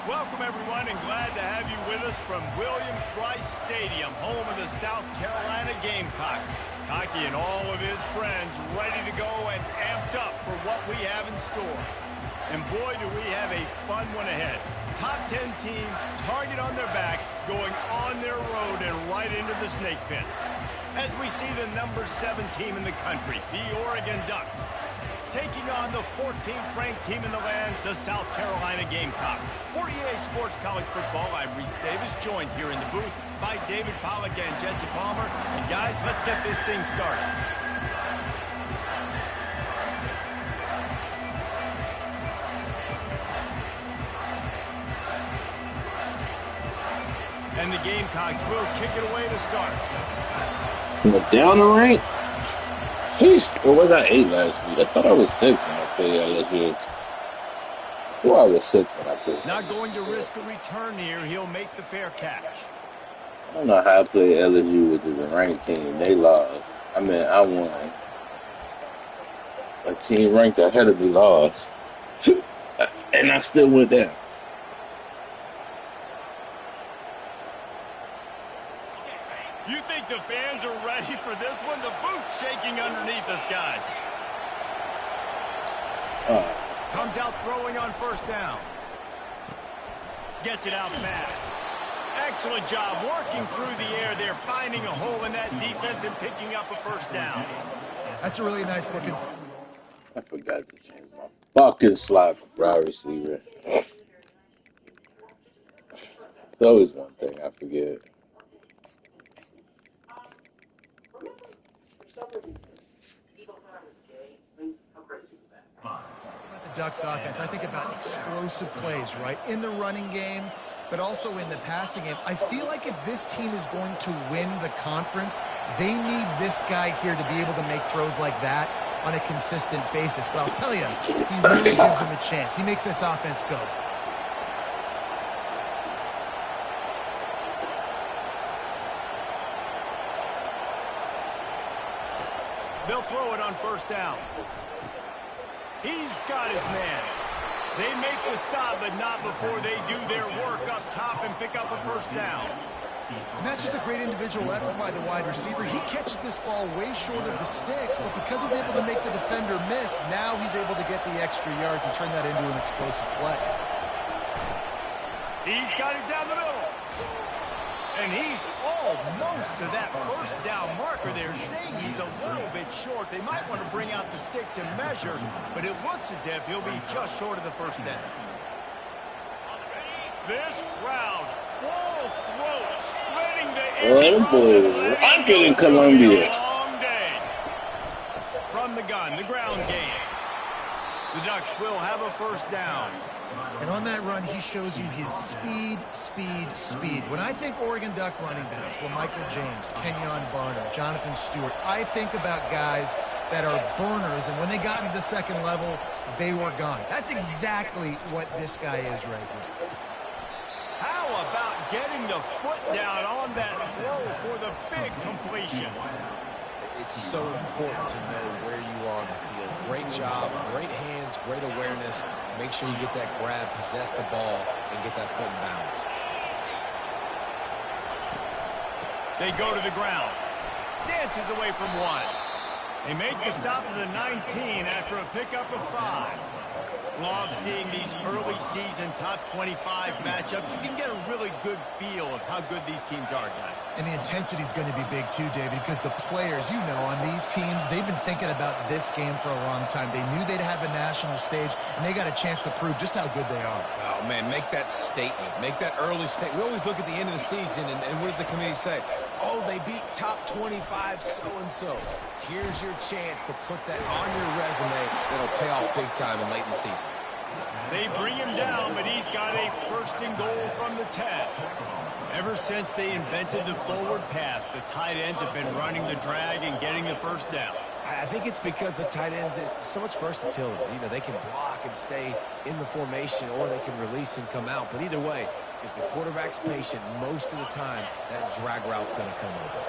Welcome, everyone, and glad to have you with us from Williams-Brice Stadium, home of the South Carolina Gamecocks. Hockey and all of his friends ready to go and amped up for what we have in store. And boy, do we have a fun one ahead. Top 10 team, target on their back, going on their road and right into the snake pit. As we see the number 7 team in the country, the Oregon Ducks, taking on the 14th ranked team in the land, the South Carolina Gamecocks. For EA Sports College Football, I'm Reese Davis, joined here in the booth by David Pollack and Jesse Palmer. And guys, let's get this thing started. And the Gamecocks will kick it away to start. Down the rank? Sheesh. Or was I 8 last week? I thought I was 6 when I played LSU. Well, I was 6 when I played. Not going to risk a return here. He'll make the fair catch. I don't know how I played LSU, which is a ranked team. They lost. I mean, I won. A team ranked ahead of me lost. And I still went down. You think the fans are ready for this one? The booth's shaking underneath us, guys. Comes out throwing on first down. Gets it out fast. Excellent job working through the air there, finding a hole in that defense and picking up a first down. That's a really nice looking. I forgot to change my fucking slot for wide receiver. It's always one thing I forget. The Ducks offense, I think about explosive plays, right? In the running game, but also in the passing game. I feel like if this team is going to win the conference, they need this guy here to be able to make throws like that on a consistent basis. But I'll tell you, he really gives them a chance. He makes this offense go. They'll throw it on first down. He's got his man. They make the stop, but not before they do their work up top and pick up a first down. And that's just a great individual effort by the wide receiver. He catches this ball way short of the sticks, but because he's able to make the defender miss, now he's able to get the extra yards and turn that into an explosive play. He's got it down the middle. And he's almost to that first down marker there, saying he's a little bit short. They might want to bring out the sticks and measure, but it looks as if he'll be just short of the first down. This crowd, full throat, splitting the air. Well, them boys rocking in Columbia. Long day. From the gun, the ground game. The Ducks will have a first down. And on that run, he shows you his speed, speed, speed. When I think Oregon Duck running backs, LaMichael James, Kenyon Barner, Jonathan Stewart, I think about guys that are burners, and when they got into the second level, they were gone. That's exactly what this guy is right here. How about getting the foot down on that throw for the big completion? It's so important to know where you are on the field. Great job, great hands, great awareness. Make sure you get that grab, possess the ball, and get that foot in bounds. They go to the ground. Dances away from one. They make the stop to the 19 after a pickup of 5. Love seeing these early season top 25 matchups. You can get a really good feel of how good these teams are, guys. And the intensity is going to be big too, David, because the players, you know, on these teams, they've been thinking about this game for a long time. They knew they'd have a national stage, and they got a chance to prove just how good they are. Oh, man, make that statement. Make that early statement. We always look at the end of the season, and what does the committee say? Oh, they beat top 25 so-and-so. Here's your chance to put that on your resume that'll pay off big time and late in the season. They bring him down, but he's got a first and goal from the 10. Ever since they invented the forward pass, the tight ends have been running the drag and getting the first down. I think it's because the tight ends is so much versatility. You know, they can block and stay in the formation, or they can release and come out. But either way, if the quarterback's patient, most of the time, that drag route's going to come open.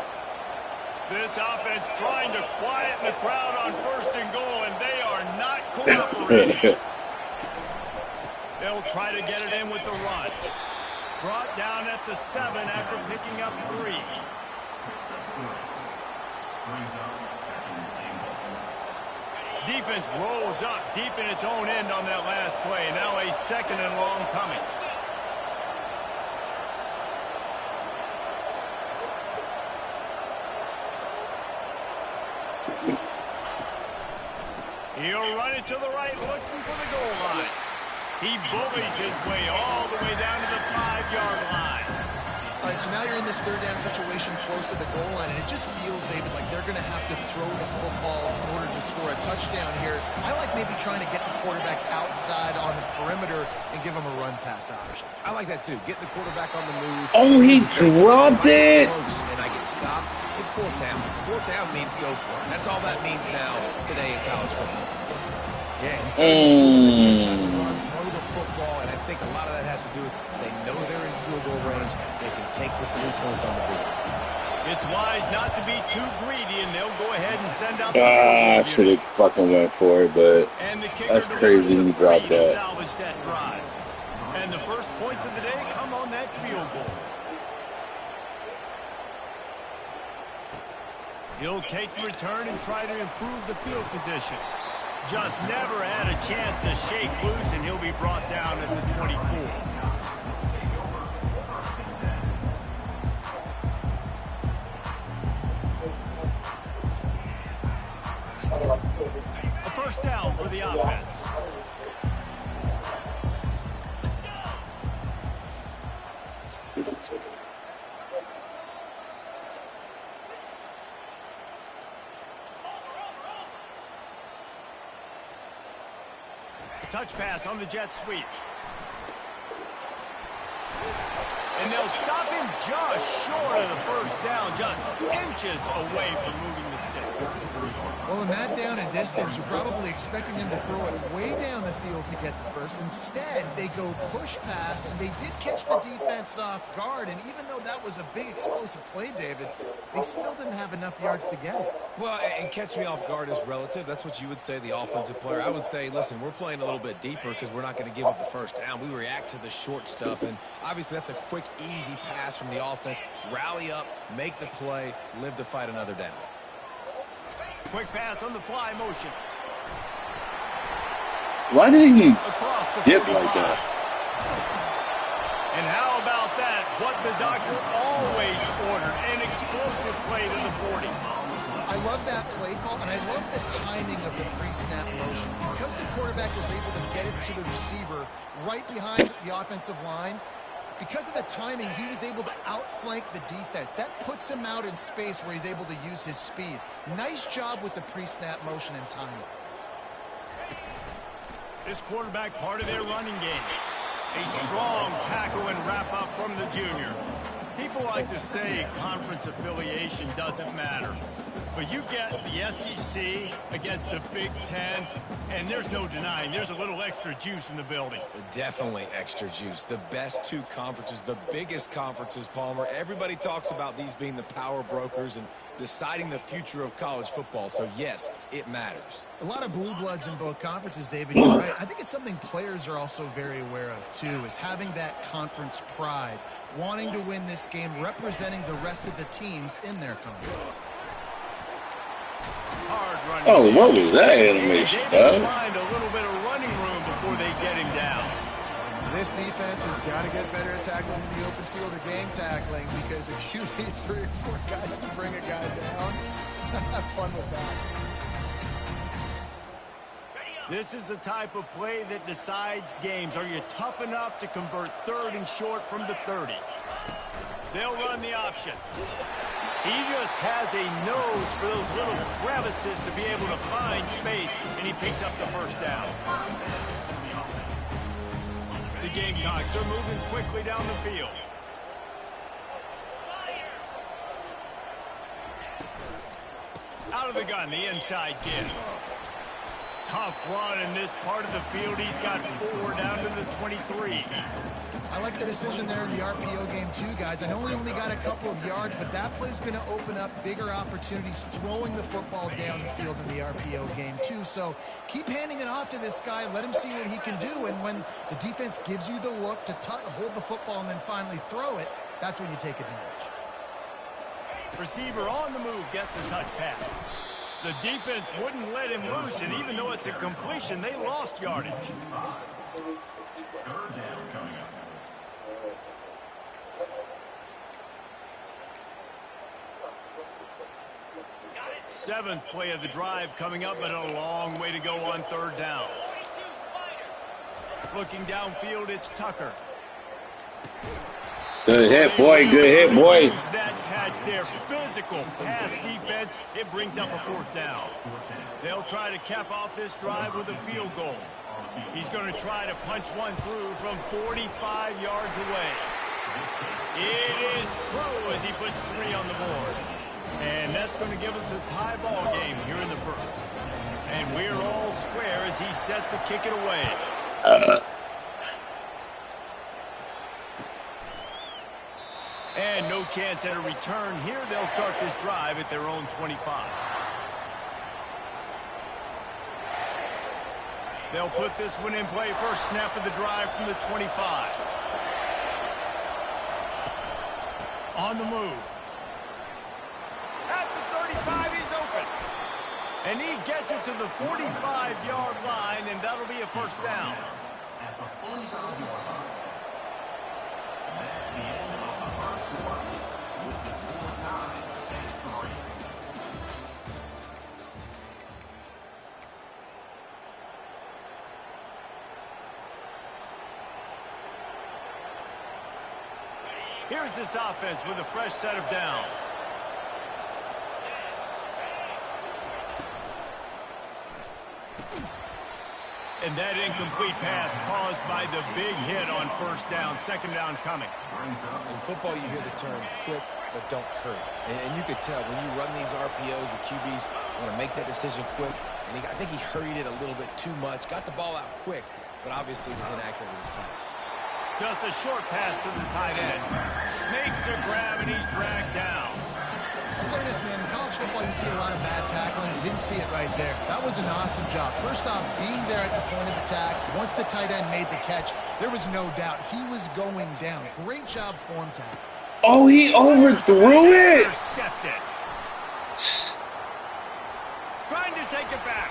This offense trying to quieten the crowd on first and goal, and they are not cooperating. They'll try to get it in with the run. Brought down at the 7 after picking up 3. Defense rolls up deep in its own end on that last play. Now a 2nd and long coming. He'll run it to the right, looking for the goal line. He bullies his way all the way down to the 5-yard line. All right, so now you're in this 3rd down situation close to the goal line, and it just feels, David, like they're going to have to throw the football in order to score a touchdown here. I like maybe trying to get the quarterback outside on the perimeter and give him a run-pass option. I like that, too. Get the quarterback on the move. Oh, he dropped it. And I get stopped. It's 4th down. 4th down means go for it. That's all that means now today in college football. Yeah, and throw the football, and I think a lot of that has to do with they know they're in field goal range. They can take the 3 points on the board. It's wise not to be too greedy, and they'll go ahead and send out the I should have fucking went for it, but that's crazy he dropped that. Salvage that drive. And the first points of the day come on that field goal. He'll take the return and try to improve the field position. Just never had a chance to shake loose, and he'll be brought down at the 24. A 1st down for the offense. Touch pass on the jet sweep. And they'll stop him just short of the 1st down, just inches away from moving the sticks. Well, in that down and distance, you're probably expecting him to throw it way down the field to get the 1st. Instead, they go push pass, and they did catch the defense off guard. And even though that was a big explosive play, David, they still didn't have enough yards to get it. Well, and catch me off guard is relative. That's what you would say, the offensive player. I would say, listen, we're playing a little bit deeper because we're not going to give up the 1st down. We react to the short stuff, and obviously that's a quick, easy pass from the offense. Rally up, make the play, live to fight another down. Quick pass on the fly motion. Why did he Across the dip 45. like that? And how about that? What the doctor always ordered, an explosive play to the 40. I love that play call, and I love the timing of the pre-snap motion. Because the quarterback was able to get it to the receiver right behind the offensive line, because of the timing, he was able to outflank the defense. That puts him out in space where he's able to use his speed. Nice job with the pre-snap motion and timing. This quarterback part of their running game. A strong tackle and wrap-up from the junior. People like to say conference affiliation doesn't matter. But you get the SEC against the Big Ten, and there's no denying there's a little extra juice in the building. Definitely extra juice. The best 2 conferences, the biggest conferences, Palmer. Everybody talks about these being the power brokers and deciding the future of college football. So, yes, it matters. A lot of blue bloods in both conferences, David. You're right. I think it's something players are also very aware of, too, is having that conference pride, wanting to win this game, representing the rest of the teams in their conference. Hard running. Oh, what was that animation, They find a little bit of running room before they get him down. This defense has got to get better at tackling in the open field or game tackling, because if you need 3 or 4 guys to bring a guy down, have fun with that. This is the type of play that decides games. Are you tough enough to convert 3rd and short from the 30? They'll run the option. He just has a nose for those little crevices to be able to find space, and he picks up the 1st down. The Gamecocks are moving quickly down the field. Out of the gun, the inside give. tough run in this part of the field. He's got 4 down to the 23. I like the decision there in the RPO game too, guys. I know he only got a couple of yards, but that play is going to open up bigger opportunities throwing the football down the field in the RPO game too. So keep handing it off to this guy. Let him see what he can do. And when the defense gives you the look to hold the football and then finally throw it, that's when you take advantage. Receiver on the move gets the touch pass. The defense wouldn't let him loose, and even though it's a completion, they lost yardage. 7th play of the drive coming up, but a long way to go on 3rd down. Looking downfield, it's Tucker. Good hit, boy. Good hit, boy. That catch there, physical pass defense. It brings up a 4th down. They'll try to cap off this drive with a field goal. He's going to try to punch one through from 45 yards away. It is true as he puts 3 on the board. And that's going to give us a tie ball game here in the 1st. And we're all square as he's set to kick it away. And no chance at a return here. They'll start this drive at their own 25. They'll put this one in play. First snap of the drive from the 25. On the move. At the 35, he's open. And he gets it to the 45-yard line, and that'll be a 1st down. Here's this offense with a fresh set of downs. And that incomplete pass caused by the big hit on 1st down, 2nd down coming. In football, you hear the term quick, but don't hurry. And you could tell when you run these RPOs, the QBs want to make that decision quick. And I think he hurried it a little bit too much. Got the ball out quick, but obviously was inaccurate in his pass. Just a short pass to the tight end. Makes a grab, and he's dragged down. I'll say this, man. In college football, you see a lot of bad tackling. You didn't see it right there. That was an awesome job. First off, being there at the point of attack. Once the tight end made the catch, there was no doubt he was going down. Great job form tackle. Oh, he overthrew it. Intercepted. Trying to take it back.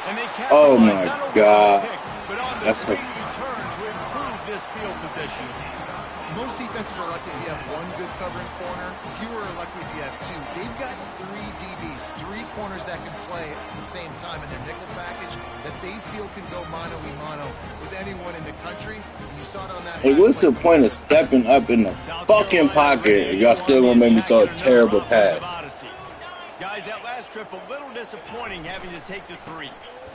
And they Oh my God. But on the That's a return to improve this field position. Most defenses are lucky if you have one good covering corner. Fewer are lucky if you have 2. They've got 3 DBs, 3 corners that can play at the same time in their nickel package that they feel can go mano-a-mano with anyone in the country. And you saw it on that. Hey, what's the point of stepping up in the fucking pocket if y'all still gonna make me throw a terrible pass? Guys, that last trip a little disappointing having to take the 3.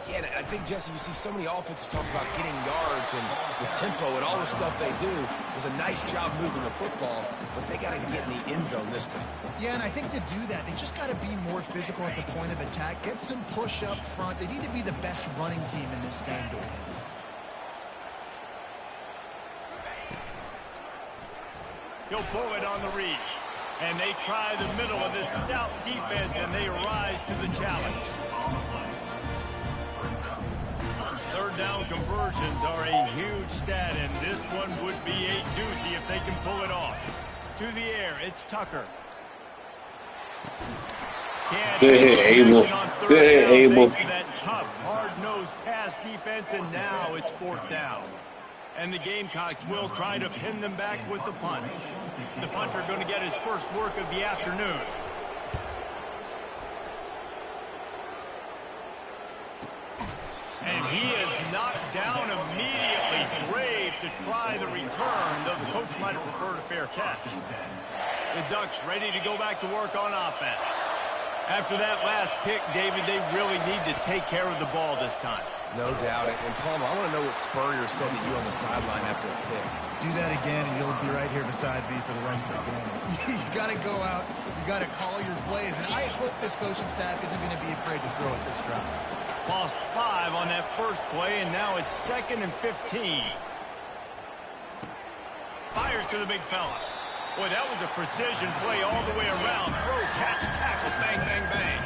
Yeah, I think, Jesse, you see so many offenses talk about getting yards and the tempo and all the stuff they do. It was a nice job moving the football, but they got to get in the end zone this time. Yeah, and I think to do that, they just got to be more physical at the point of attack. Get some push up front. They need to be the best running team in this game to win. He'll pull it on the read. And they try the middle of this stout defense, and they rise to the challenge. 3rd down conversions are a huge stat, and this one would be a doozy if they can pull it off. To the air, it's Tucker. Good hit, Abel. Good hit, Abel. That tough, hard-nosed pass defense, and now it's 4th down. And the Gamecocks will try to pin them back with the punt. The punter going to get his first work of the afternoon. And he is knocked down immediately. Brave to try the return, though the coach might have preferred a fair catch. The Ducks ready to go back to work on offense. After that last pick, David, they really need to take care of the ball this time. No doubt. And Palmer, I want to know what Spurrier said to you on the sideline after a pick. Do that again, and you'll be right here beside me for the rest of the game. You got to go out. You got to call your plays. And I hope this coaching staff isn't going to be afraid to throw it this drive. Lost 5 on that first play, and now it's 2nd and 15. Fires to the big fella. Boy, that was a precision play all the way around. Throw, catch, tackle, bang, bang, bang.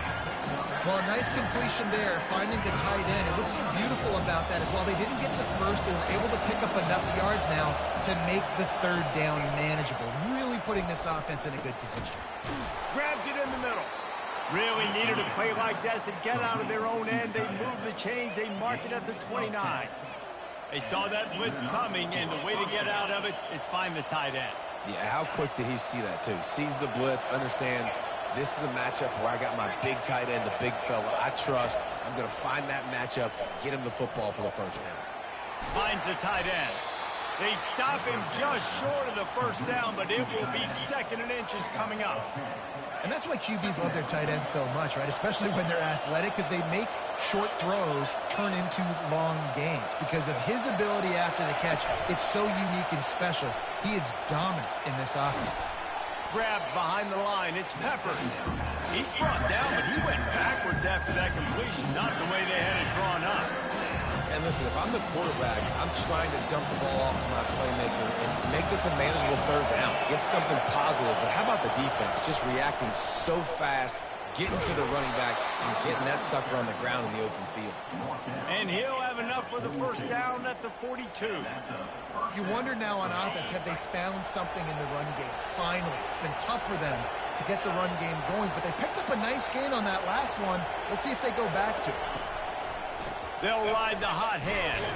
Well, a nice completion there, finding the tight end. And what's so beautiful about that is while they didn't get the first, they were able to pick up enough yards now to make the third down manageable. Really putting this offense in a good position. Grabs it in the middle. Really needed a play like that to get out of their own end. They moved the chains. They marked it at the 29. They saw that blitz coming, and the way to get out of it is find the tight end. Yeah, how quick did he see that, too? Sees the blitz, understands this is a matchup where I got my big tight end, the big fella I trust. I'm going to find that matchup, get him the football for the first down. Finds the tight end. They stop him just short of the first down, but it will be 2nd and inches coming up. And that's why QBs love their tight ends so much, right? Especially when they're athletic, because they make short throws turn into long gains. Because of his ability after the catch, it's so unique and special. He is dominant in this offense. Grabbed behind the line. It's Peppers. He's brought down, but he went backwards after that completion, not the way they had it drawn up. And listen, if I'm the quarterback, I'm trying to dump the ball off to my playmaker and make this a manageable third down. Get something positive. But how about the defense? Just reacting so fast, getting to the running back, and getting that sucker on the ground in the open field. And he'll have enough for the first down at the 42. You wonder now on offense, have they found something in the run game? Finally, it's been tough for them to get the run game going, but they picked up a nice gain on that last one. Let's see if they go back to it. They'll ride the hot hand.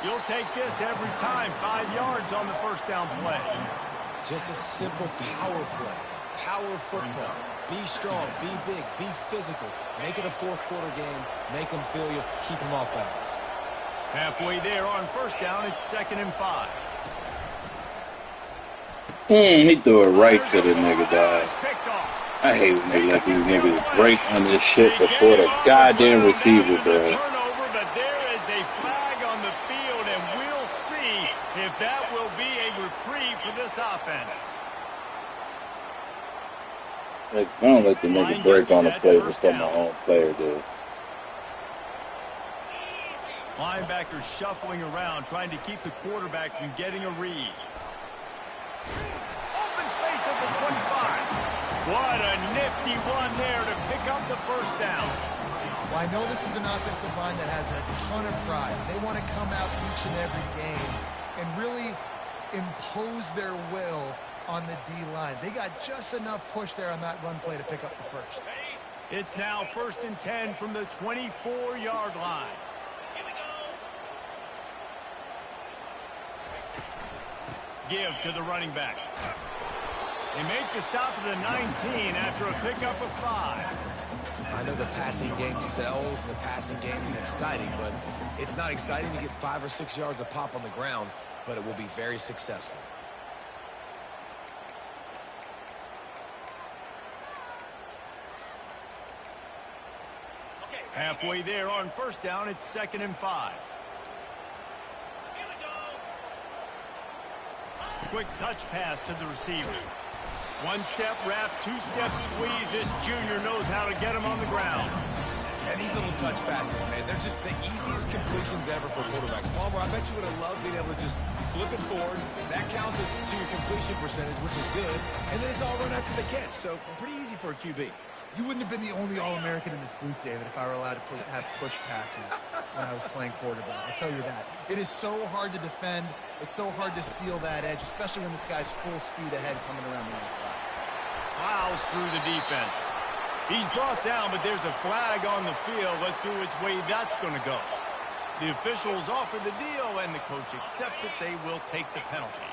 You'll take this every time. 5 yards on the first down play. Just a simple power play. Power football. Be strong, be big, be physical. Make it a fourth quarter game. Make them feel you. Keep them off balance. Halfway there on first down, it's 2nd and 5. He threw it right to the nigga, dog. I hate when they let these niggas break on this shit before the goddamn receiver, bro. Turnover, but there is a flag on the field, and we'll see if that will be a reprieve for this offense. Like, I don't let the nigga break on the play before my own player does. Linebackers shuffling around, trying to keep the quarterback from getting a read. Open space at the 25. What a nifty one there to pick up the first down. Well, I know this is an offensive line that has a ton of pride. They want to come out each and every game and really impose their will on the D-line. They got just enough push there on that run play to pick up the first. It's now 1st and 10 from the 24-yard line. Give to the running back. They make the stop at the 19 after a pickup of 5. I know the passing game sells and the passing game is exciting, but it's not exciting to get 5 or 6 yards a pop on the ground, but it will be very successful. Halfway there on first down, it's 2nd and 5. Quick touch pass to the receiver. One-step wrap, two-step squeeze. This junior knows how to get him on the ground. And these little touch passes, man, they're just the easiest completions ever for quarterbacks. Palmer, I bet you would have loved being able to just flip it forward. That counts as to your completion percentage, which is good. And then it's all run after the catch, so pretty easy for a QB. You wouldn't have been the only All-American in this booth, David, if I were allowed to have push passes when I was playing quarterback. I'll tell you that. It is so hard to defend. It's so hard to seal that edge, especially when this guy's full speed ahead coming around the outside. Plows through the defense. He's brought down, but there's a flag on the field. Let's see which way that's going to go. The officials offer the deal, and the coach accepts it. They will take the penalty.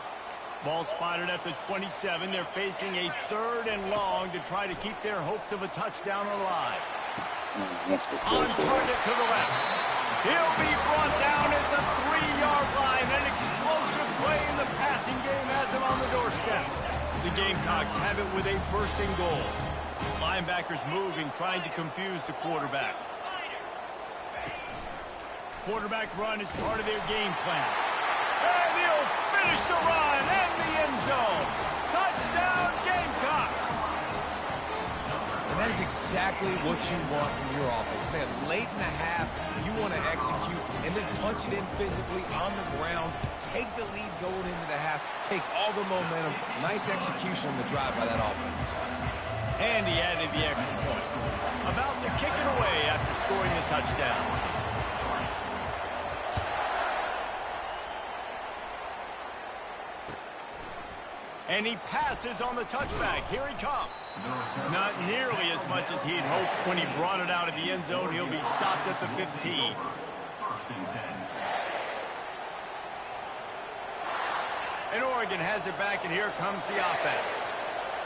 Ball spotted at the 27. They're facing a 3rd and long to try to keep their hopes of a touchdown alive. On target to the left. He'll be brought down at the 3-yard line. An explosive play in the passing game has him on the doorstep. The Gamecocks have it with a 1st and goal. Linebackers moving, trying to confuse the quarterback. Quarterback run is part of their game plan. And he'll finish the run and the end zone. Touchdown, Gamecocks! And that is exactly what you want from your offense. Man, late in the half, you want to execute and then punch it in physically on the ground. Take the lead going into the half. Take all the momentum. Nice execution on the drive by that offense. And he added the extra point. About to kick it away after scoring the touchdown. And he passes on the touchback. Here he comes. Not nearly as much as he'd hoped when he brought it out of the end zone. He'll be stopped at the 15. And Oregon has it back, and here comes the offense.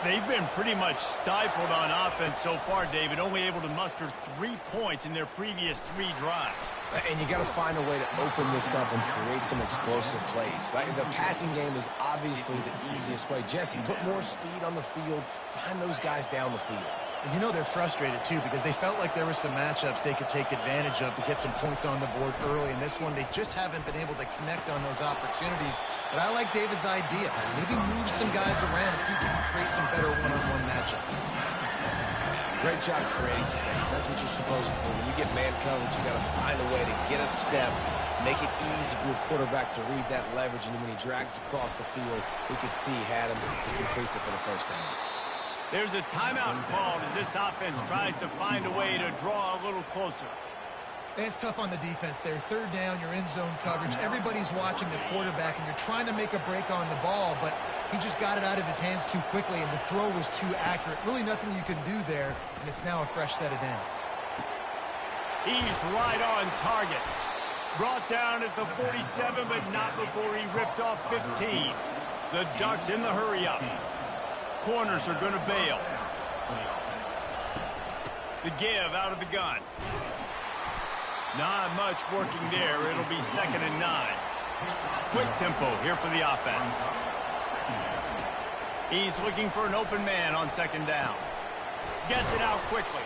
They've been pretty much stifled on offense so far, David, only able to muster 3 points in their previous 3 drives. And you got to find a way to open this up and create some explosive plays. The passing game is obviously the easiest way. Jesse, put more speed on the field. Find those guys down the field. And you know they're frustrated, too, because they felt like there were some matchups they could take advantage of to get some points on the board early. In this one, they just haven't been able to connect on those opportunities. But I like David's idea. Maybe move some guys around and see if you can create some better one-on-one matchups. Great job creating space. That's what you're supposed to do. When you get man coverage, you got to find a way to get a step, make it easy for your quarterback to read that leverage, and then when he drags across the field, he could see he had him. He completes it for the first down. There's a timeout called as this offense tries to find a way to draw a little closer. It's tough on the defense there. Third down, you're in zone coverage. Everybody's watching the quarterback, and you're trying to make a break on the ball, but he just got it out of his hands too quickly, and the throw was too accurate. Really nothing you can do there, and it's now a fresh set of downs. He's right on target. Brought down at the 47, but not before he ripped off 15. The Ducks in the hurry-up. Corners are going to bail. The give out of the gun. Not much working there. It'll be 2nd and 9. Quick tempo here for the offense. He's looking for an open man on 2nd down. Gets it out quickly.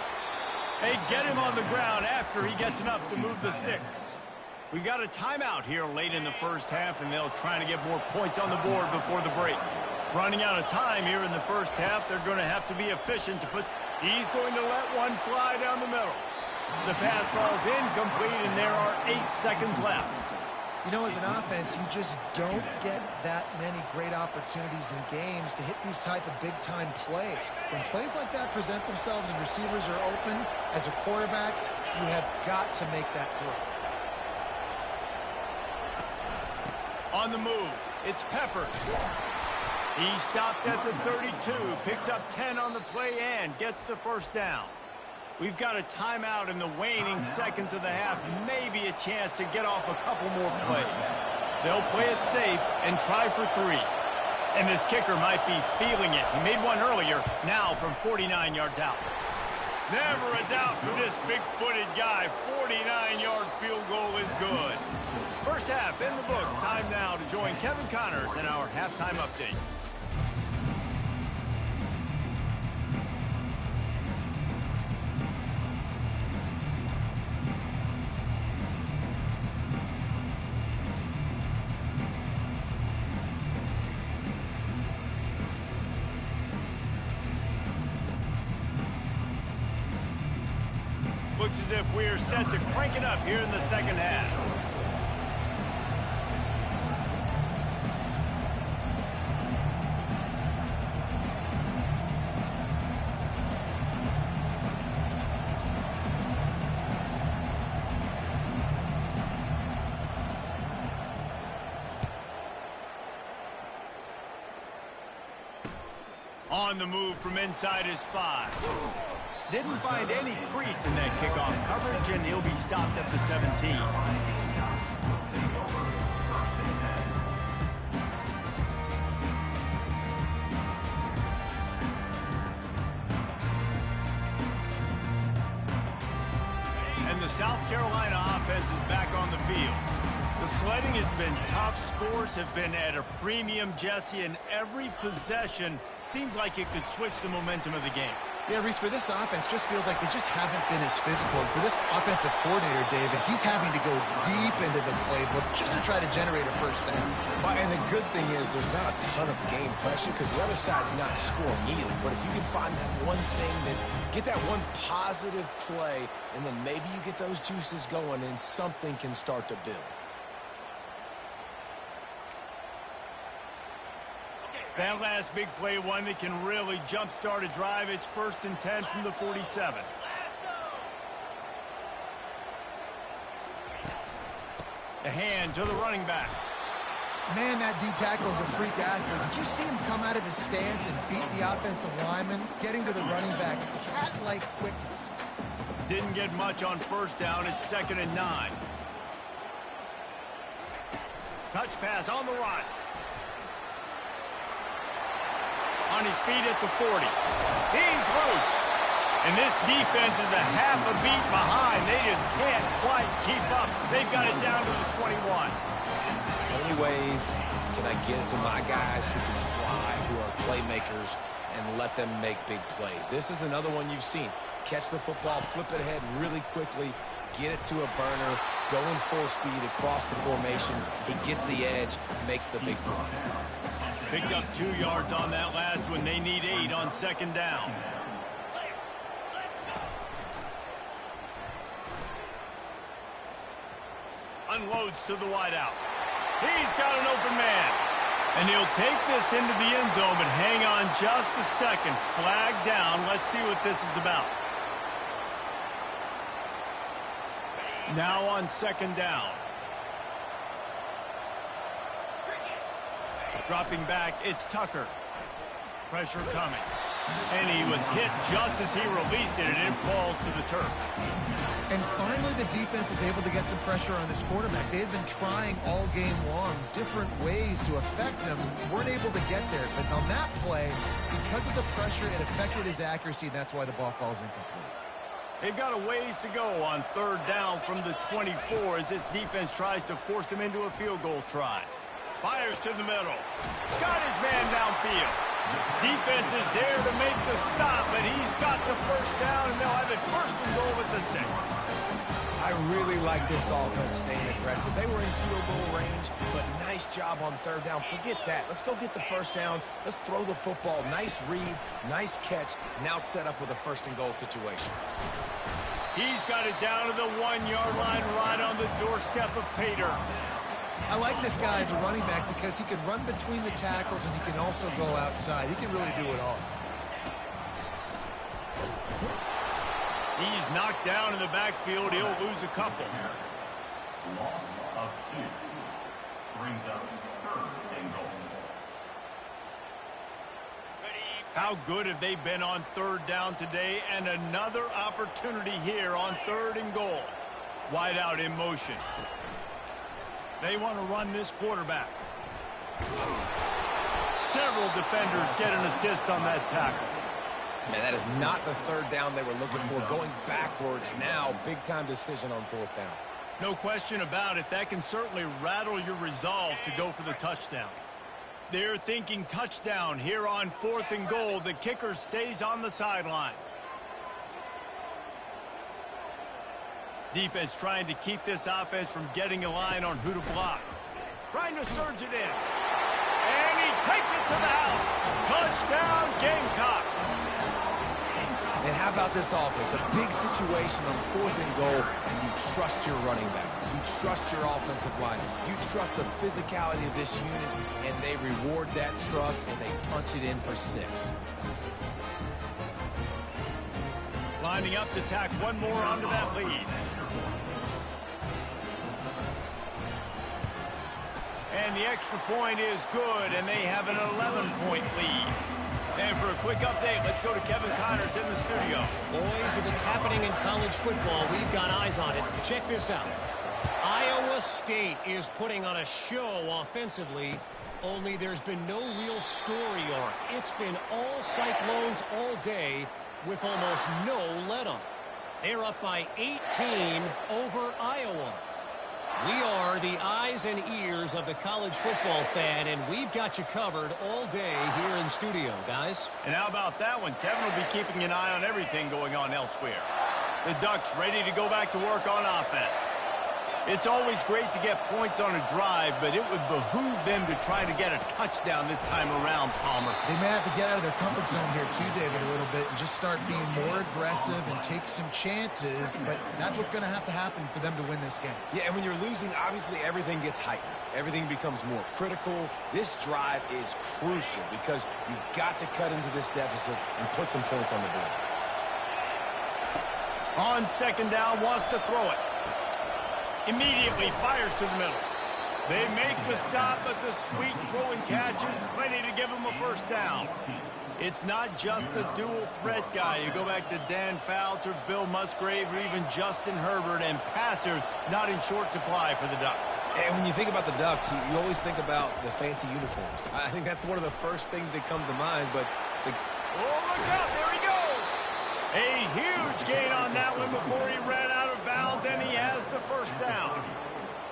They get him on the ground after he gets enough to move the sticks. We got a timeout here late in the first half, and they'll try to get more points on the board before the break. Running out of time here in the first half, they're going to have to be efficient to put... He's going to let one fly down the middle. The pass falls incomplete, and there are 8 seconds left. You know, as an offense, you just don't get that many great opportunities in games to hit these type of big-time plays. When plays like that present themselves and receivers are open, as a quarterback, you have got to make that throw. On the move, it's Peppers. He stopped at the 32, picks up 10 on the play and gets the first down. We've got a timeout in the waning seconds of the half, maybe a chance to get off a couple more plays. They'll play it safe and try for 3. And this kicker might be feeling it. He made one earlier, now from 49 yards out. Never a doubt for this big-footed guy. 49-yard field goal is good. First half in the books. Time now to join Kevin Connors in our halftime update. Looks as if we're set to crank it up here in the second half. On the move from inside his 5. Didn't find any crease in that kickoff coverage, and he'll be stopped at the 17. And the South Carolina offense is back on the field. The sledding has been tough. Scores have been at a premium, Jesse, and every possession seems like it could switch the momentum of the game. Yeah, Reese, for this offense, just feels like they just haven't been as physical. And for this offensive coordinator, David, he's having to go deep into the playbook just to try to generate a first down. Well, and the good thing is there's not a ton of game pressure because the other side's not scoring either. But if you can find that one thing, that get that one positive play, and then maybe you get those juices going and something can start to build. That last big play, one that can really jumpstart a drive. It's 1st and 10 from the 47. The hand to the running back. Man, that D tackle is a freak athlete. Did you see him come out of his stance and beat the offensive lineman, getting to the running back? Cat-like quickness. Didn't get much on first down. It's 2nd and 9. Touch pass on the run. On his feet at the 40. He's loose. And this defense is a half a beat behind. They just can't quite keep up. They've got it down to the 21. How many ways can I get it to my guys who can fly, who are playmakers, and let them make big plays? This is another one you've seen. Catch the football, flip it ahead really quickly, get it to a burner, going full speed across the formation. He gets the edge, makes the big play. Picked up 2 yards on that last one. They need 8 on 2nd down. Unloads to the wideout. He's got an open man. And he'll take this into the end zone, but hang on just a second. Flag down. Let's see what this is about. Now on 2nd down. Dropping back, it's Tucker. Pressure coming. And he was hit just as he released it, and it falls to the turf. And finally, the defense is able to get some pressure on this quarterback. They had been trying all game long different ways to affect him, weren't able to get there. But on that play, because of the pressure, it affected his accuracy, and that's why the ball falls incomplete. They've got a ways to go on 3rd down from the 24 as this defense tries to force him into a field goal try. Fires to the middle. Got his man downfield. Defense is there to make the stop, but he's got the first down, and they'll have it 1st and goal at the 6. I really like this offense staying aggressive. They were in field goal range, but nice job on 3rd down. Forget that. Let's go get the first down. Let's throw the football. Nice read, nice catch. Now set up with a 1st and goal situation. He's got it down to the 1-yard line right on the doorstep of Pater. I like this guy as a running back because he can run between the tackles and he can also go outside. He can really do it all. He's knocked down in the backfield. He'll lose a couple. Loss of 2. Brings up 3rd and goal. How good have they been on 3rd down today? And another opportunity here on 3rd and goal. Wide out in motion. They want to run this quarterback. Several defenders get an assist on that tackle. Man, that is not the 3rd down they were looking for. Going backwards now, big-time decision on 4th down. No question about it. That can certainly rattle your resolve to go for the touchdown. They're thinking touchdown here on 4th and goal. The kicker stays on the sideline. Defense trying to keep this offense from getting a line on who to block. Trying to surge it in. And he takes it to the house. Touchdown, Gamecocks. And how about this offense? A big situation on 4th and goal, and you trust your running back. You trust your offensive line. You trust the physicality of this unit, and they reward that trust, and they punch it in for 6. Lining up to tack one more onto that lead. And the extra point is good, and they have an 11-point lead. And for a quick update, let's go to Kevin Connors in the studio. Boys, if it's happening in college football, we've got eyes on it. Check this out. Iowa State is putting on a show offensively, only there's been no real story arc. It's been all Cyclones all day with almost no let-up. They're up by 18 over Iowa. We are the eyes and ears of the college football fan, and we've got you covered all day here in studio, guys. And how about that one? Kevin will be keeping an eye on everything going on elsewhere. The Ducks ready to go back to work on offense. It's always great to get points on a drive, but it would behoove them to try to get a touchdown this time around, Palmer. They may have to get out of their comfort zone here too, David, a little bit and just start being more aggressive and take some chances, but that's what's going to happen for them to win this game. Yeah, and when you're losing, obviously everything gets heightened. Everything becomes more critical. This drive is crucial because you've got to cut into this deficit and put some points on the board. On second down, wants to throw it. Immediately fires to the middle. They make the stop, but the sweet throw and catch is plenty to give them a first down. It's not just the dual threat guy. You go back to Dan Fouts or Bill Musgrave or even Justin Herbert, and passers not in short supply for the Ducks. And when you think about the Ducks, you always think about the fancy uniforms. I think that's one of the first things that come to mind, but Oh, look out, there he goes. A huge gain on that one before he ran out of bounds, and he has the first down.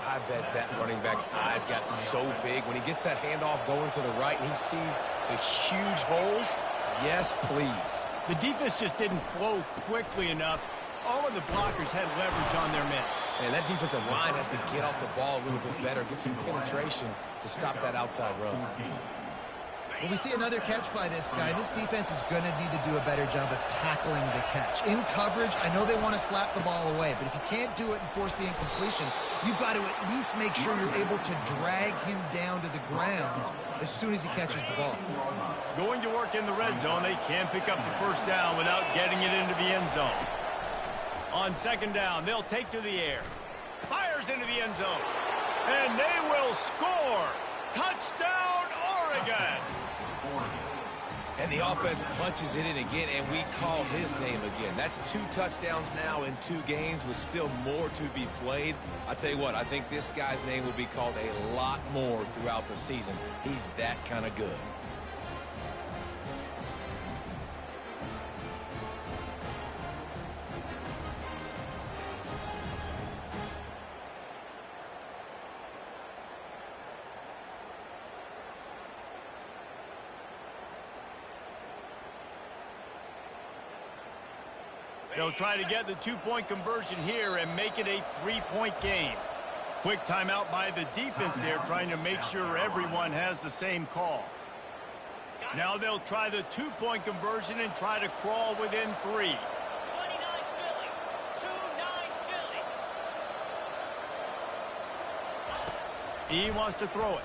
I bet that running back's eyes got so big when he gets that handoff going to the right and he sees the huge holes. Yes, please. The defense just didn't flow quickly enough. All of the blockers had leverage on their men. And that defensive line has to get off the ball a little bit better, get some penetration to stop that outside run. Well, we see another catch by this guy. This defense is going to need to do a better job of tackling the catch. In coverage, I know they want to slap the ball away, but if you can't do it and force the incompletion, you've got to at least make sure you're able to drag him down to the ground as soon as he catches the ball. Going to work in the red zone, they can pick up the first down without getting it into the end zone. On second down, they'll take to the air. Fires into the end zone. And they will score. Touchdown, Oregon. And the offense punches it in again, and we call his name again. That's 2 touchdowns now in 2 games with still more to be played. I tell you what, I think this guy's name will be called a lot more throughout the season. He's that kind of good. They'll try to get the 2-point conversion here and make it a 3-point game. Quick timeout by the defense there, trying to make sure everyone has the same call. Now they'll try the 2-point conversion and try to crawl within 3. 29 Philly. 2-9 Philly. He wants to throw it.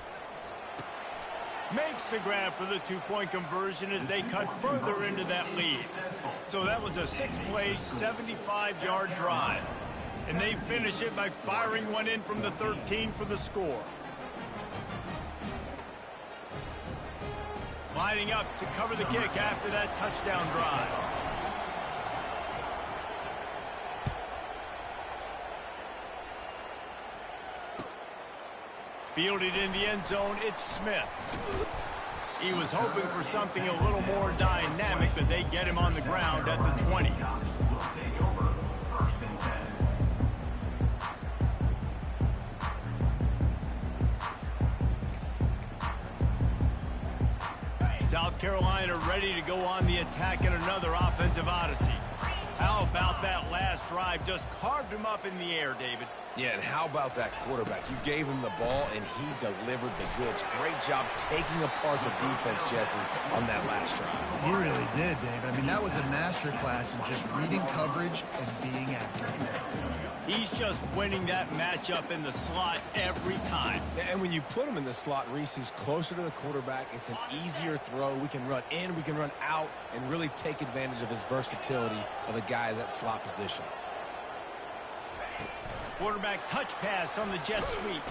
Makes the grab for the 2-point conversion as they cut further into that lead. So that was a 6-play, 75-yard drive. And they finish it by firing one in from the 13 for the score. Lining up to cover the kick after that touchdown drive. Fielded in the end zone, it's Smith. He was hoping for something a little more dynamic, but they get him on the ground at the 20. South Carolina ready to go on the attack in another offensive odyssey. How about that last drive? Just carved him up in the air, David. Yeah, and how about that quarterback? You gave him the ball, and he delivered the goods. Great job taking apart the defense, Jesse, on that last drive. He really did, David. I mean, that was a masterclass in just reading coverage and being accurate. He's just winning that matchup in the slot every time. And when you put him in the slot, Reese, he's closer to the quarterback. It's an easier throw. We can run in, we can run out, and really take advantage of his versatility of the guy at that slot position. Quarterback touch pass on the jet sweep.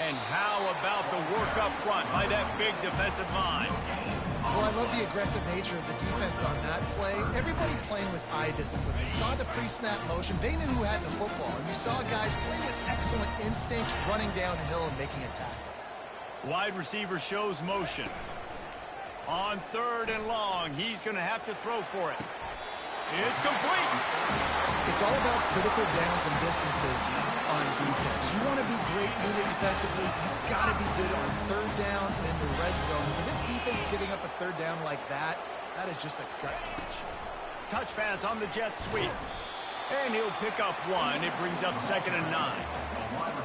And how about the work up front by that big defensive line? Well, I love the aggressive nature of the defense on that play. Everybody playing with eye discipline. They saw the pre-snap motion. They knew who had the football. And you saw guys play with excellent instinct, running downhill and making a tackle. Wide receiver shows motion. On 3rd and long, he's going to have to throw for it. It's complete. It's all about critical downs and distances on defense. You want to be great unit defensively, you've got to be good on third down and in the red zone. For this defense giving up a third down like that, that is just a gut punch. Touch pass on the jet sweep. And he'll pick up one. It brings up 2nd and 9.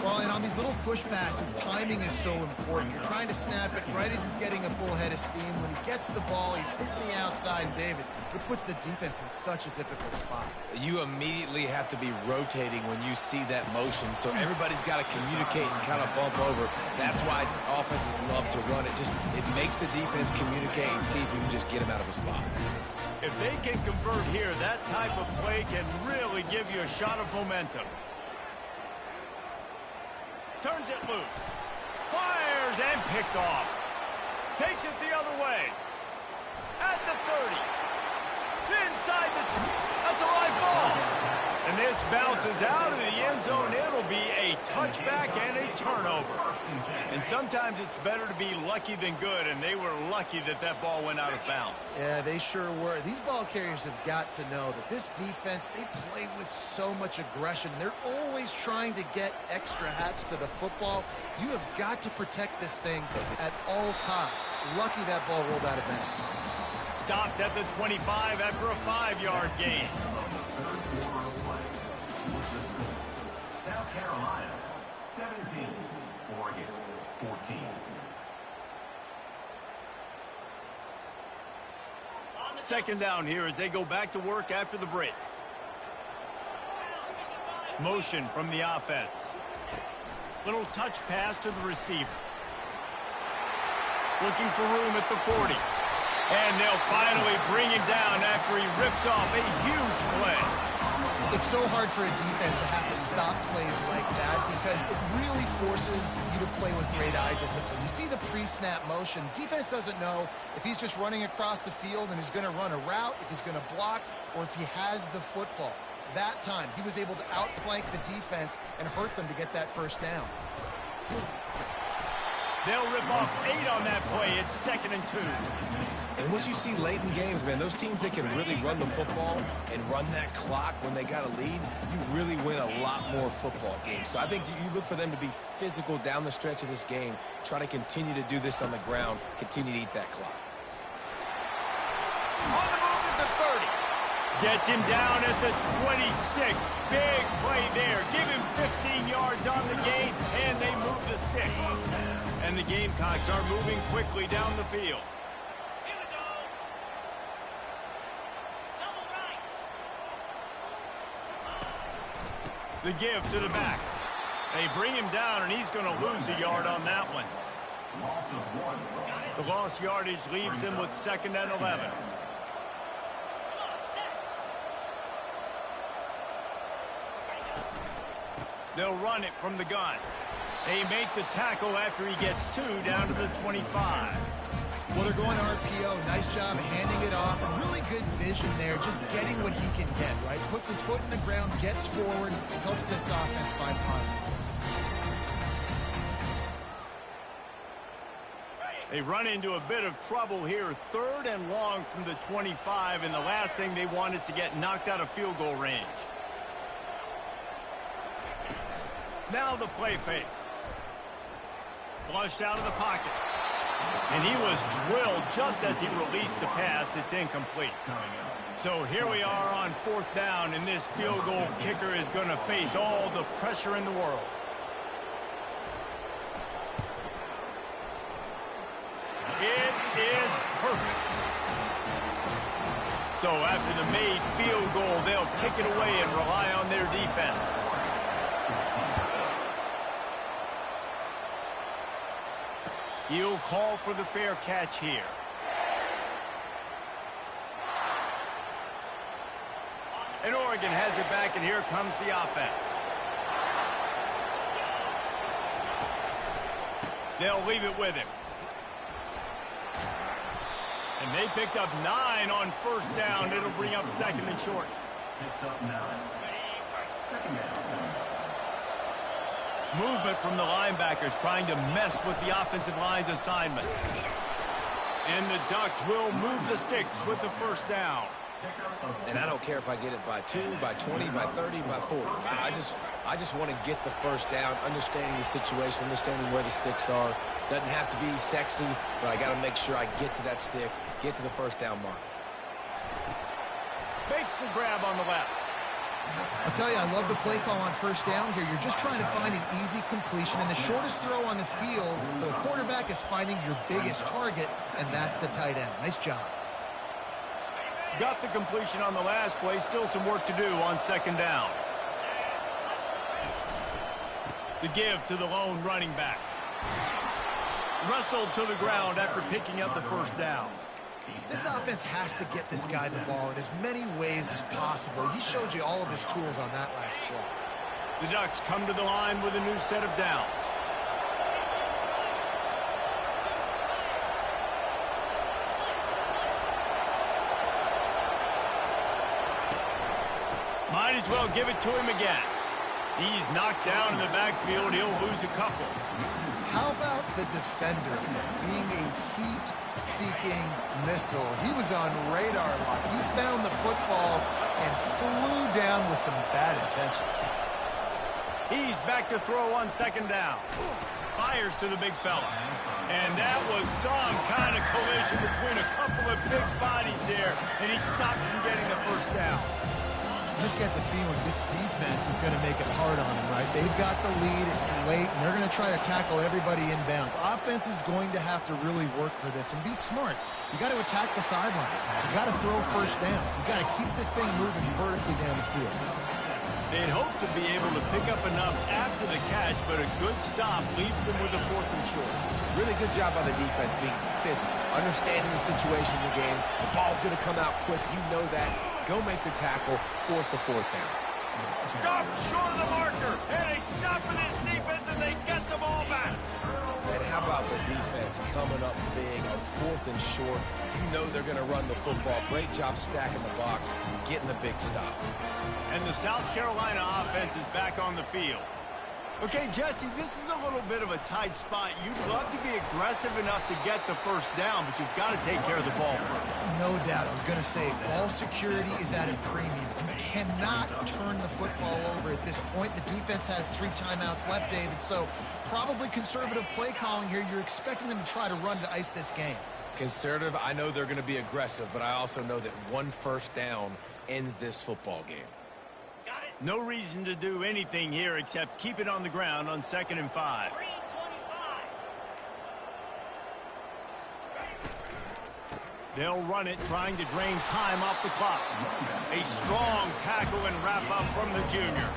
Well, and on these little push passes, timing is so important. You're trying to snap it right as he's getting a full head of steam. When he gets the ball, he's hitting the outside. And David, it puts the defense in such a difficult spot. You immediately have to be rotating when you see that motion, so everybody's got to communicate and kind of bump over. That's why offenses love to run it. It makes the defense communicate and see if you can just get him out of a spot. If they can convert here, that type of play can really give you a shot of momentum. Turns it loose. Fires and picked off. Takes it the other way. At the 30. Inside the... That's a live ball. And this bounces out of the end zone. It'll be a touchback and a turnover. And sometimes it's better to be lucky than good, and they were lucky that that ball went out of bounds. Yeah, they sure were. These ball carriers have got to know that this defense, they play with so much aggression. They're always trying to get extra hats to the football. You have got to protect this thing at all costs. Lucky that ball rolled out of bounds. Stopped at the 25 after a 5-yard gain. South Carolina, 17. Oregon, 14. Second down here as they go back to work after the break. Motion from the offense. Little touch pass to the receiver. Looking for room at the 40. And they'll finally bring him down after he rips off a huge play. It's so hard for a defense to have to stop plays like that because it really forces you to play with great eye discipline. You see the pre-snap motion. Defense doesn't know if he's just running across the field and he's going to run a route, if he's going to block, or if he has the football. That time, he was able to outflank the defense and hurt them to get that first down. They'll rip off 8 on that play. It's 2nd and 2. And what you see late in games, man, those teams that can really run the football and run that clock when they got a lead, you really win a lot more football games. So I think you look for them to be physical down the stretch of this game, try to continue to do this on the ground, continue to eat that clock. On the move at the 30. Gets him down at the 26. Big play there. Give him 15 yards on the gain, and they move the sticks. And the Gamecocks are moving quickly down the field. Here we go. Double right. The give to the back. They bring him down, and he's going to lose a yard on that one. Loss of 1. The lost yardage leaves him with 2nd and 11. They'll run it from the gun. They make the tackle after he gets 2 down to the 25. Well, they're going RPO. Nice job handing it off. And really good vision there, just getting what he can get, right? Puts his foot in the ground, gets forward, helps this offense find positive points. They run into a bit of trouble here. 3rd and long from the 25, and the last thing they want is to get knocked out of field goal range. Now the play fake. Flushed out of the pocket. And he was drilled just as he released the pass. It's incomplete. So here we are on 4th down, and this field goal kicker is going to face all the pressure in the world. It is perfect. So after the made field goal, they'll kick it away and rely on their defense. He'll call for the fair catch here. And Oregon has it back, and here comes the offense. They'll leave it with him. And they picked up 9 on 1st down. It'll bring up 2nd and short. Picks up 9. 2nd down. Movement from the linebackers trying to mess with the offensive line's assignment. And the Ducks will move the sticks with the 1st down. And I don't care if I get it by 2, by 20, by 30, by 40. I just want to get the first down, understanding the situation, understanding where the sticks are. Doesn't have to be sexy, but I got to make sure I get to that stick, get to the first down mark. Makes the grab on the left. I'll tell you, I love the play call on first down here. You're just trying to find an easy completion, and the shortest throw on the field for the quarterback is finding your biggest target, and that's the tight end. Nice job. Got the completion on the last play. Still some work to do on second down. The give to the lone running back. Wrestled to the ground after picking up the first down. This offense has to get this guy the ball in as many ways as possible. He showed you all of his tools on that last play. The Ducks come to the line with a new set of downs. Might as well give it to him again. He's knocked down in the backfield. He'll lose a couple. How about the defender being a heat-seeking missile? He was on radar lock. He found the football and flew down with some bad intentions. He's back to throw on second down. Fires to the big fella. And that was some kind of collision between a couple of big bodies there, and he stopped from getting the first down. I just get the feeling this defense is going to make it hard on them, right? They've got the lead, it's late, and they're going to try to tackle everybody inbounds. Offense is going to have to really work for this and be smart. You got to attack the sidelines. You got to throw first downs. You got to keep this thing moving vertically down the field. They'd hope to be able to pick up enough after the catch, but a good stop leaves them with a 4th and short. Really good job by the defense being physical, understanding the situation in the game. The ball's going to come out quick. You know that. Go make the tackle, force the 4th down. Stop short of the marker, and they stop in his defense, and they get the ball back. And how about the defense coming up big on 4th and short? You know they're going to run the football. Great job stacking the box, getting the big stop. And the South Carolina offense is back on the field. Okay, Jesse, this is a little bit of a tight spot. You'd love to be aggressive enough to get the first down, but you've got to take care of the ball first. No doubt. I was going to say, ball security is at a premium. You cannot turn the football over at this point. The defense has 3 timeouts left, David, so probably conservative play calling here. You're expecting them to try to run to ice this game. Conservative, I know they're going to be aggressive, but I also know that 1 first down ends this football game. No reason to do anything here except keep it on the ground on 2nd and 5. 3:25. They'll run it, trying to drain time off the clock. A strong tackle and wrap up from the junior.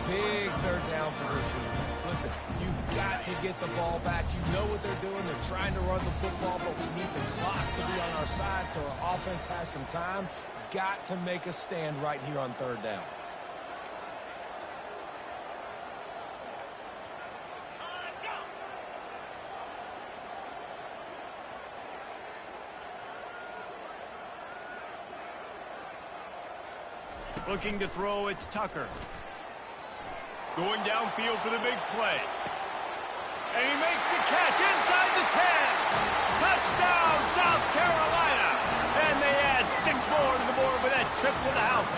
Big 3rd down for this defense. Listen, you've got to get the ball back. You know what they're doing. They're trying to run the football, but we need the clock to be on our side so our offense has some time. Got to make a stand right here on 3rd down. Looking to throw, it's Tucker. Going downfield for the big play. And he makes the catch inside the 10. Touchdown, South Carolina. And they add 6 more to the board with that trip to the house.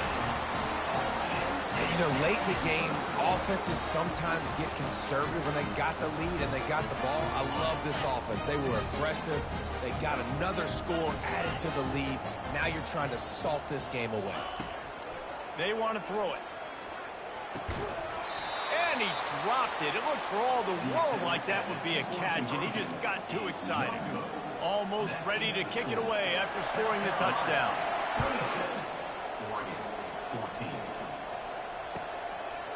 And, you know, late in the games, offenses sometimes get conservative when they got the lead and they got the ball. I love this offense. They were aggressive. They got another score added to the lead. Now you're trying to salt this game away. They want to throw it. And he dropped it. It looked for all the world like that would be a catch, and he just got too excited. Almost ready to kick it away after scoring the touchdown.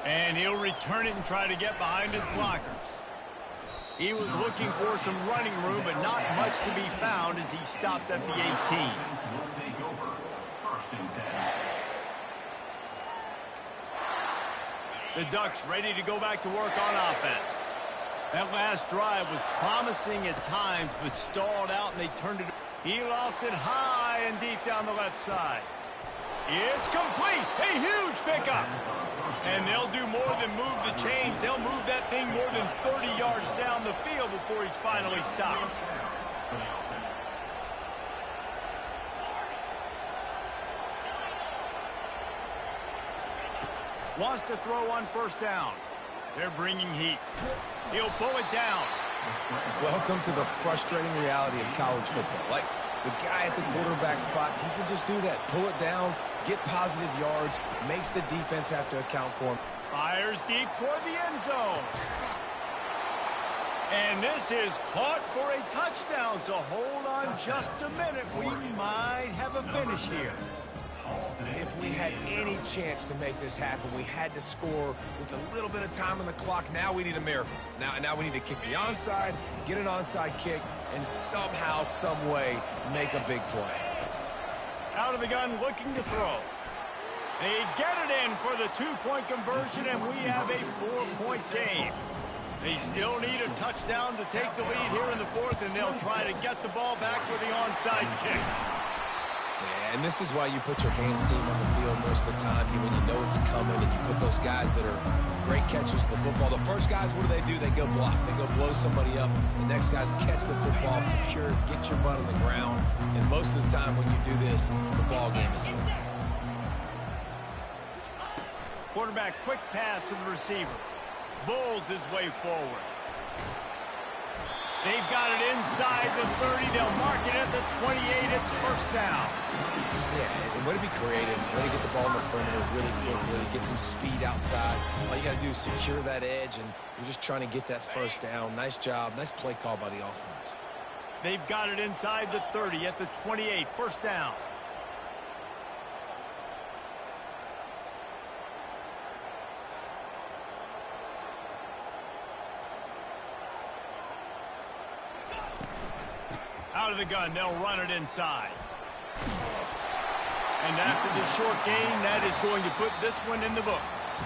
And he'll return it and try to get behind his blockers. He was looking for some running room, but not much to be found as he stopped at the 18. The Ducks ready to go back to work on offense. That last drive was promising at times, but stalled out, and they turned it. He lost it high and deep down the left side. It's complete. A huge pickup. And they'll do more than move the chains. They'll move that thing more than 30 yards down the field before he's finally stopped. Wants to throw on first down. They're bringing heat. He'll pull it down. Welcome to the frustrating reality of college football. Like, the guy at the quarterback spot, he can just do that. Pull it down, get positive yards, makes the defense have to account for him. Fires deep toward the end zone. And this is caught for a touchdown, so hold on just a minute. We might have a finish here. If we had any chance to make this happen, we had to score with a little bit of time on the clock. Now we need a miracle. Now we need to kick the onside, get an onside kick, and somehow, some way, make a big play. Out of the gun, looking to throw. They get it in for the two-point conversion, and we have a 4-point game. They still need a touchdown to take the lead here in the fourth, and they'll try to get the ball back with the onside kick. Yeah, and this is why you put your hands team on the field most of the time when you know it's coming, and you put those guys that are great catchers of the football. The first guys, what do? They go block. They go blow somebody up. The next guys catch the football, secure it, get your butt on the ground. And most of the time when you do this, the ball game is over. Quarterback, quick pass to the receiver. Bulls his way forward. They've got it inside the 30. They'll mark it at the 28. It's first down. Yeah, and way to be creative. Way to get the ball in the perimeter really quickly. Get some speed outside. All you got to do is secure that edge, and you're just trying to get that first down. Nice job. Nice play call by the offense. They've got it inside the 30 at the 28. First down. Out of the gun, they'll run it inside. And after the short gain, that is going to put this one in the books.